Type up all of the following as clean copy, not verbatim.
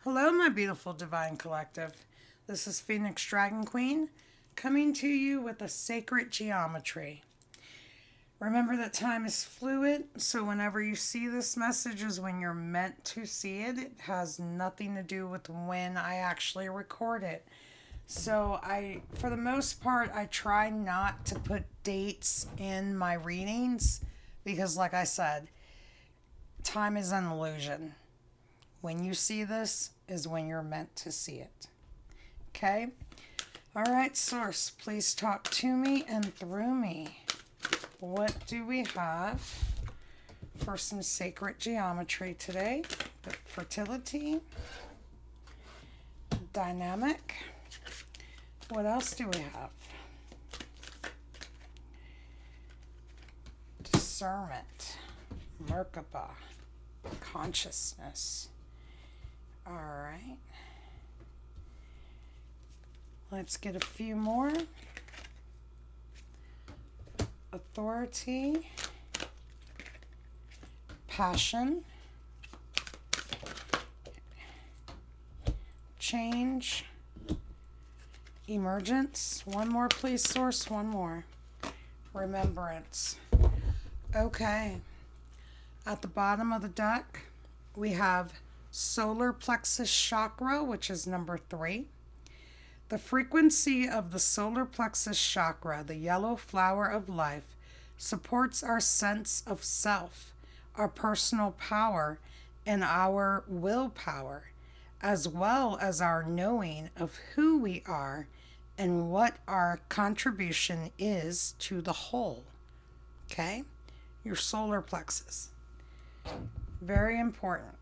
Hello, my beautiful Divine Collective. This is Phoenix Dragon Queen coming to you with a sacred geometry. Remember that time is fluid, so whenever you see this message is when you're meant to see it. It has nothing to do with when I actually record it. So for the most part, I try not to put dates in my readings because, like I said, time is an illusion. When you see this is when you're meant to see it. Okay? All right, Source, please talk to me and through me. What do we have for some sacred geometry today? Fertility, dynamic. What else do we have? Discernment, Merkaba, consciousness. All right. Let's get a few more. Authority, passion, change, emergence. One more, please, Source. One more. Remembrance. Okay. At the bottom of the deck, we have solar plexus chakra, which is number 3. The frequency of the solar plexus chakra, the yellow flower of life, supports our sense of self, our personal power, and our willpower, as well as our knowing of who we are and what our contribution is to the whole. Okay? Your solar plexus. Very important.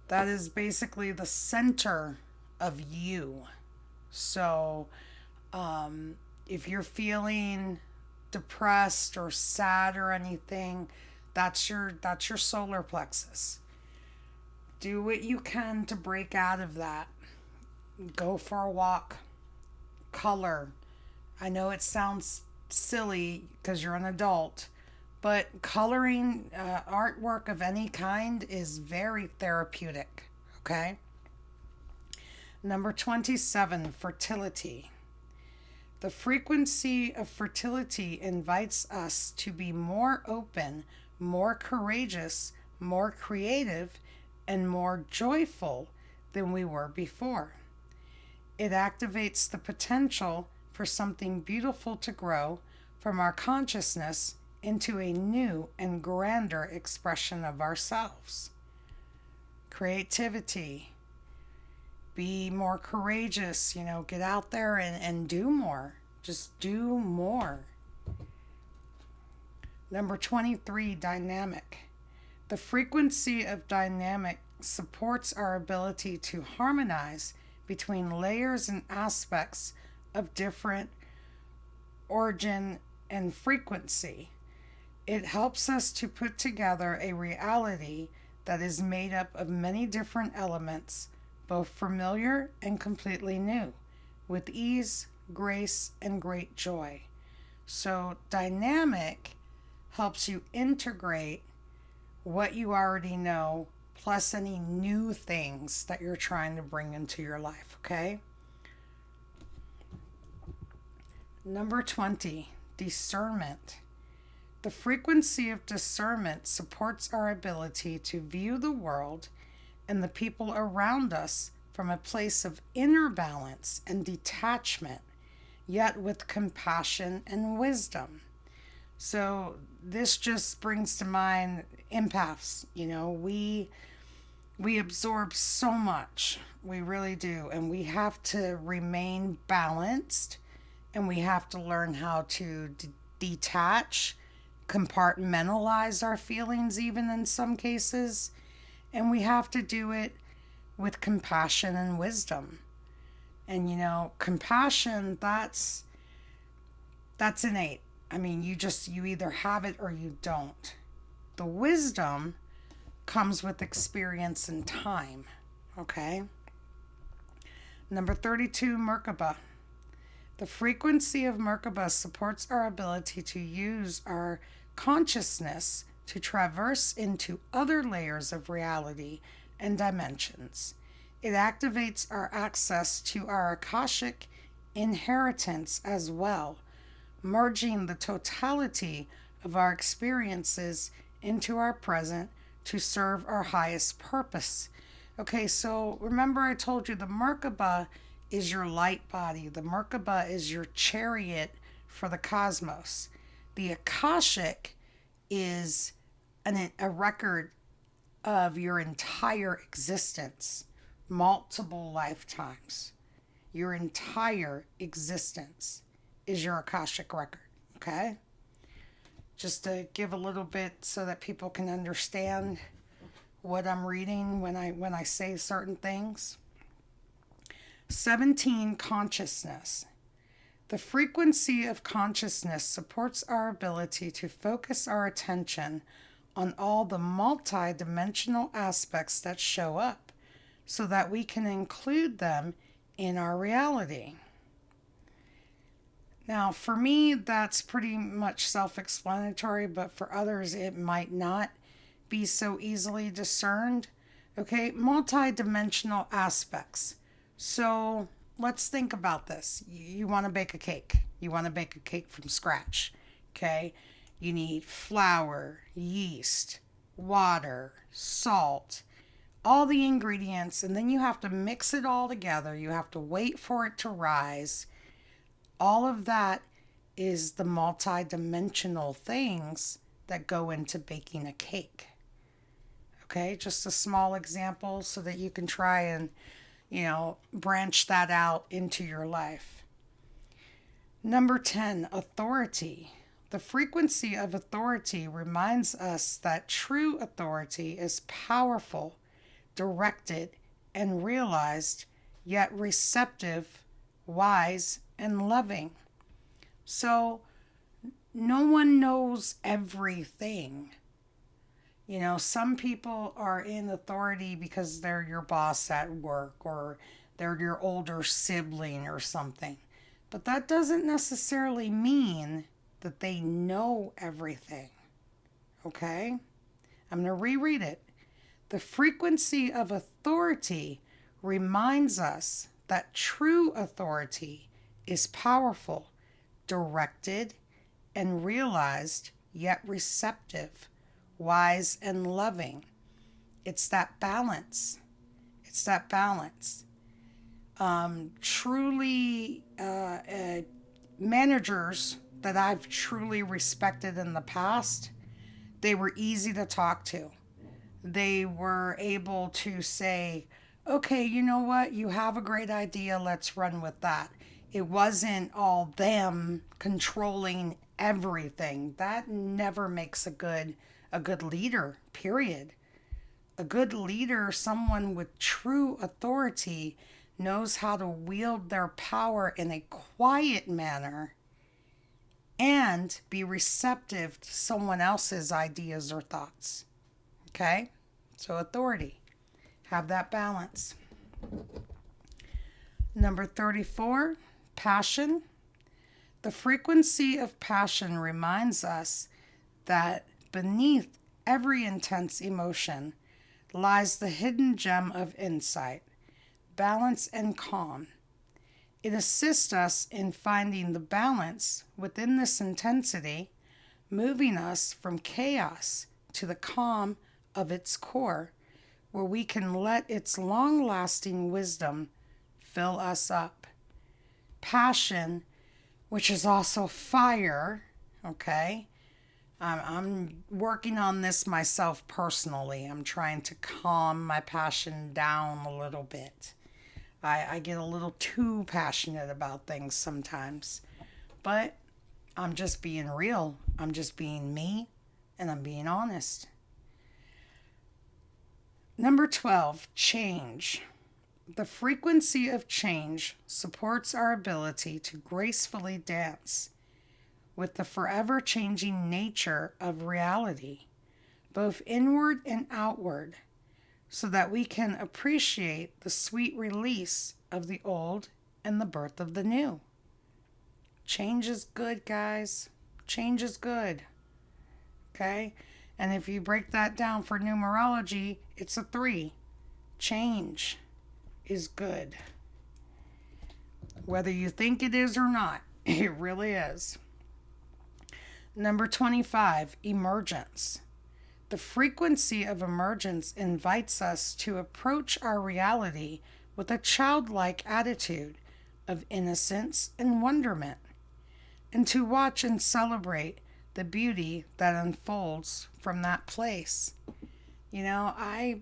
That is basically the center of you. So if you're feeling depressed or sad or anything, that's your solar plexus. Do what you can to break out of that. Go for a walk. Color. I know it sounds silly because you're an adult, but coloring artwork of any kind is very therapeutic. Okay? Number 27, fertility. The frequency of fertility invites us to be more open, more courageous, more creative, and more joyful than we were before. It activates the potential for something beautiful to grow from our consciousness into a new and grander expression of ourselves. Creativity. Be more courageous, get out there and do more. Just do more. Number 23, dynamic. The frequency of dynamic supports our ability to harmonize between layers and aspects of different origin and frequency. It helps us to put together a reality that is made up of many different elements, both familiar and completely new, with ease, grace, and great joy. So, dynamic helps you integrate what you already know, plus any new things that you're trying to bring into your life, okay? Number 20, discernment. The frequency of discernment supports our ability to view the world and the people around us from a place of inner balance and detachment, yet with compassion and wisdom. So this just brings to mind empaths. We absorb so much. We really do. And we have to remain balanced, and we have to learn how to detach, compartmentalize our feelings, even in some cases. And we have to do it with compassion and wisdom. And compassion, that's innate. I mean, you either have it or you don't. The wisdom comes with experience and time. Okay? Number 32, Merkaba. The frequency of Merkaba supports our ability to use our consciousness to traverse into other layers of reality and dimensions. It activates our access to our Akashic inheritance as well, merging the totality of our experiences into our present to serve our highest purpose. Okay, so remember I told you the Merkaba is your light body, the Merkaba is your chariot for the cosmos. The Akashic is a record of your entire existence, multiple lifetimes. Your entire existence is your Akashic record, okay? Just to give a little bit so that people can understand what I'm reading when I say certain things. 17, consciousness. The frequency of consciousness supports our ability to focus our attention on all the multi-dimensional aspects that show up so that we can include them in our reality. Now, for me, that's pretty much self-explanatory, but for others, it might not be so easily discerned. Okay, multi-dimensional aspects. So let's think about this. You want to bake a cake. You want to bake a cake from scratch. Okay, you need flour, yeast, water, salt, all the ingredients, and then you have to mix it all together. You have to wait for it to rise. All of that is the multi-dimensional things that go into baking a cake. Okay, just a small example so that you can try and, branch that out into your life. Number 10, authority. The frequency of authority reminds us that true authority is powerful, directed, and realized, yet receptive, wise, and loving. So, no one knows everything. Some people are in authority because they're your boss at work or they're your older sibling or something. But that doesn't necessarily mean that they know everything. Okay? I'm going to reread it. The frequency of authority reminds us that true authority is powerful, directed, and realized, yet receptive, wise, and loving. It's that balance. Truly, managers that I've truly respected in the past, they were easy to talk to. They were able to say, okay, you know what? You have a great idea. Let's run with that. It wasn't all them controlling everything. That never makes a good leader, period. A good leader, someone with true authority, knows how to wield their power in a quiet manner and be receptive to someone else's ideas or thoughts. Okay? So authority. Have that balance. Number 34, passion. The frequency of passion reminds us that beneath every intense emotion lies the hidden gem of insight, balance, and calm. It assists us in finding the balance within this intensity, moving us from chaos to the calm of its core, where we can let its long-lasting wisdom fill us up. Passion, which is also fire, okay? I'm working on this myself personally. I'm trying to calm my passion down a little bit. I get a little too passionate about things sometimes. But I'm just being real. I'm just being me, and I'm being honest. Number 12, change. The frequency of change supports our ability to gracefully dance with the forever changing nature of reality, both inward and outward, so that we can appreciate the sweet release of the old and the birth of the new. Change is good, guys. Change is good. Okay? And if you break that down for numerology, it's a 3. Change is good. Whether you think it is or not, it really is. Number 25, emergence. The frequency of emergence invites us to approach our reality with a childlike attitude of innocence and wonderment, and to watch and celebrate the beauty that unfolds from that place. You know, I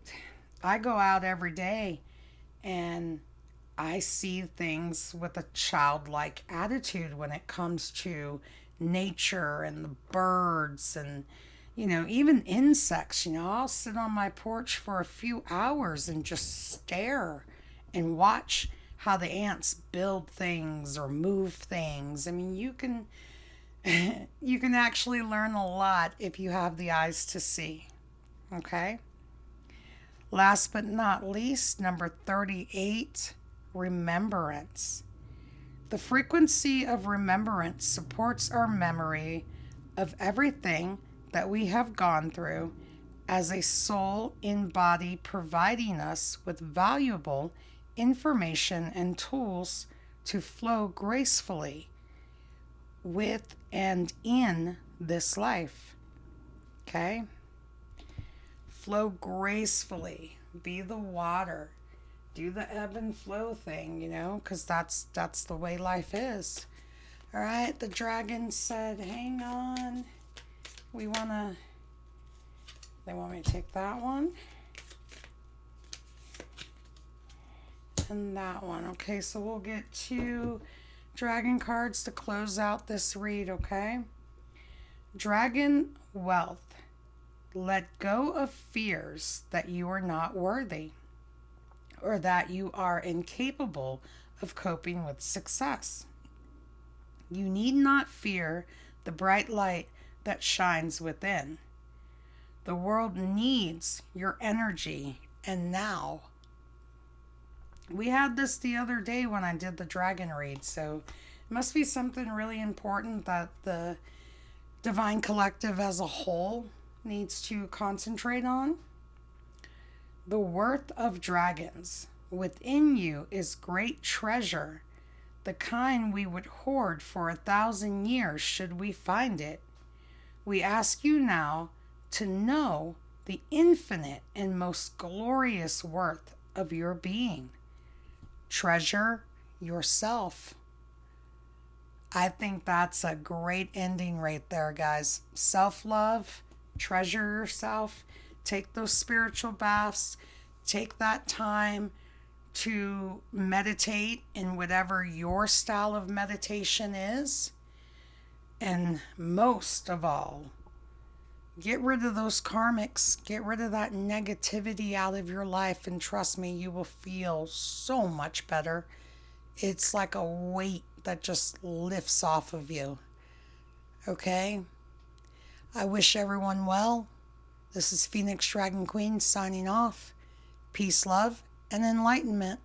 go out every day and I see things with a childlike attitude when it comes to nature and the birds and, even insects. I'll sit on my porch for a few hours and just stare and watch how the ants build things or move things. I mean, you can you can actually learn a lot if you have the eyes to see. Okay? Last but not least, number 38, remembrance. The frequency of remembrance supports our memory of everything that we have gone through as a soul in body, providing us with valuable information and tools to flow gracefully with and in this life. Okay? Flow gracefully. Be the water. Do the ebb and flow thing, because that's the way life is. All right, the dragon said, hang on. They want me to take that one. And that one. Okay, so we'll get 2 dragon cards to close out this read, okay? Dragon wealth. Let go of fears that you are not worthy or that you are incapable of coping with success. You need not fear the bright light that shines within. The world needs your energy, and now. We had this the other day when I did the dragon read, so it must be something really important that the Divine Collective as a whole needs to concentrate on. The worth of dragons within you is great treasure, the kind we would hoard for 1,000 years should we find it. We ask you now to know the infinite and most glorious worth of your being. Treasure yourself. I think that's a great ending right there, guys. Self-love, treasure yourself, take those spiritual baths, take that time to meditate in whatever your style of meditation is. And most of all, get rid of those karmics, get rid of that negativity out of your life, and trust me, you will feel so much better. It's like a weight that just lifts off of you. Okay? I wish everyone well. This is Phoenix Dragon Queen signing off. Peace, love, and enlightenment.